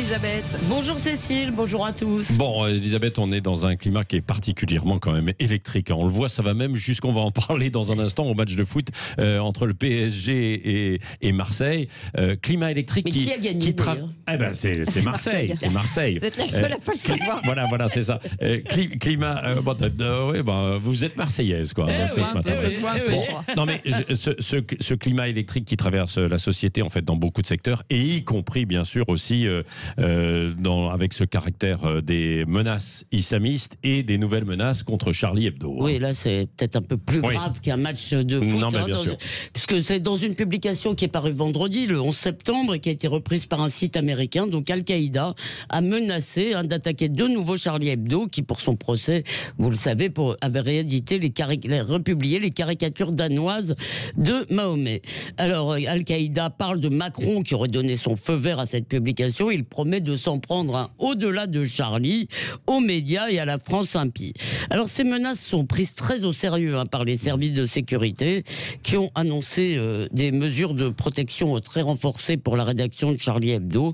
Elisabeth. Bonjour Cécile, bonjour à tous. Bon, Elisabeth, on est dans un climat qui est particulièrement quand même électrique. On le voit, ça va même jusqu'on va en parler dans un instant au match de foot entre le PSG et Marseille. Climat électrique. Mais qui a gagné d'ailleurs ? Eh ben, c'est Marseille. C'est Marseille. Vous êtes la seule à pas le savoir. Voilà, c'est ça. Climat. Vous êtes marseillaise, quoi. Ça se voit un peu, ouais. je crois. Non, mais ce climat électrique qui traverse la société, en fait, dans beaucoup de secteurs, et y compris, bien sûr, aussi avec ce caractère des menaces islamistes et des nouvelles menaces contre Charlie Hebdo. Oui, là, c'est peut-être un peu plus grave qu'un match de foot. Non, mais bien sûr. Puisque c'est dans une publication qui est parue vendredi, le 11 septembre, et qui a été reprise par un site américain. Donc, Al-Qaïda a menacé d'attaquer de nouveau Charlie Hebdo, qui, pour son procès, vous le savez, avait réédité republié les caricatures danoises de Mahomet. Alors, Al-Qaïda parle de Macron, qui aurait donné son feu vert à cette publication. Il promet de s'en prendre au-delà de Charlie, aux médias et à la France impie. Alors, ces menaces sont prises très au sérieux par les services de sécurité qui ont annoncé des mesures de protection très renforcées pour la rédaction de Charlie Hebdo.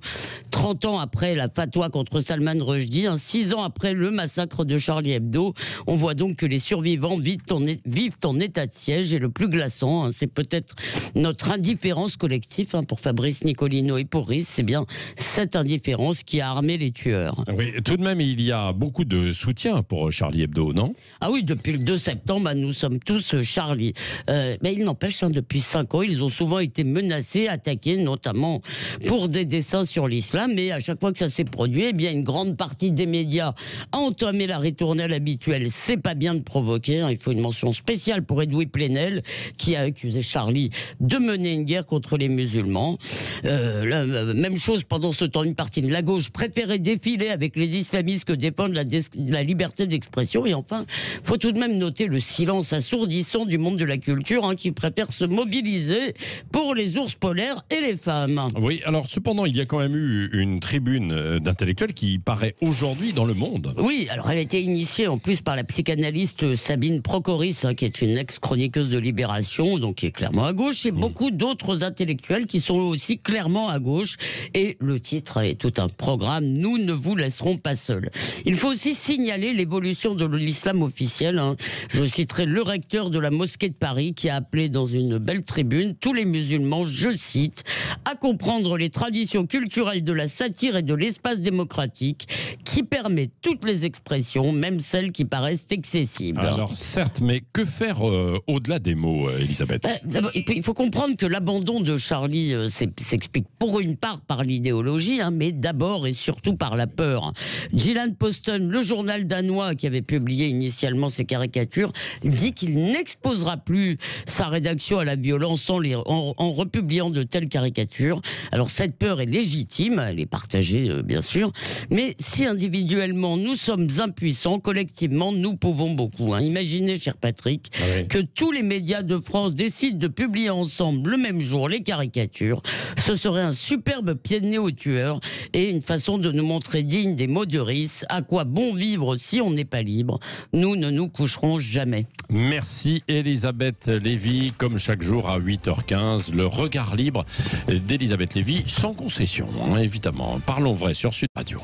30 ans après la fatwa contre Salman Rushdie, 6 ans après le massacre de Charlie Hebdo, on voit donc que les survivants vivent en état de siège. Et le plus glaçant, c'est peut-être notre indifférence collective, pour Fabrice Nicolino et pour Riss, c'est bien cette indifférence qui a armé les tueurs. Oui, tout de même, il y a beaucoup de soutien pour Charlie Hebdo, non ? Ah oui, depuis le 2 septembre, nous sommes tous Charlie. Mais il n'empêche, depuis 5 ans, ils ont souvent été menacés, attaqués, notamment pour des dessins sur l'islam. Mais à chaque fois que ça s'est produit, une grande partie des médias a entamé la ritournelle habituelle. C'est pas bien de provoquer. Il faut une mention spéciale pour Edoui Plenel, qui a accusé Charlie de mener une guerre contre les musulmans. Même chose pendant ce temps, une partie de la gauche préférait défiler avec les islamistes que défendre la liberté d'expression. Et enfin, faut tout de même noter le silence assourdissant du monde de la culture, qui préfère se mobiliser pour les ours polaires et les femmes. Oui, alors cependant, il y a quand même eu une tribune d'intellectuels qui paraît aujourd'hui dans Le Monde. Oui, alors elle a été initiée en plus par la psychanalyste Sabine Procoris, qui est une ex-chroniqueuse de Libération, donc qui est clairement à gauche, et beaucoup d'autres intellectuels qui sont aussi clairement à gauche. Et le titre est tout un programme, nous ne vous laisserons pas seuls. Il faut aussi signaler l'évolution de l'islam officiel. Je citerai le recteur de la mosquée de Paris qui a appelé dans une belle tribune tous les musulmans, je cite, à comprendre les traditions culturelles de la satire et de l'espace démocratique qui permet toutes les expressions, même celles qui paraissent excessives. Alors certes, mais que faire au-delà des mots, Elisabeth ? Il faut comprendre que l'abandon de Charlie s'explique pour une part par l'idéologie, mais d'abord et surtout par la peur. Jyllands-Posten, le journal danois qui avait publié initialement ces caricatures, dit qu'il n'exposera plus sa rédaction à la violence en republiant de telles caricatures. Alors cette peur est légitime, elle est partagée bien sûr, mais si individuellement nous sommes impuissants, collectivement nous pouvons beaucoup. Imaginez, cher Patrick, que tous les médias de France décident de publier ensemble le même jour les caricatures. Ce serait un superbe pied de nez aux tueurs et une façon de nous montrer dignes des mots de Riss. À quoi bon vivre si on n'est pas libre ? Nous ne nous coucherons jamais. Merci Elisabeth Lévy, comme chaque jour à 8h15, le regard libre d'Elisabeth Lévy, sans concession, évidemment. Parlons vrai sur Sud Radio.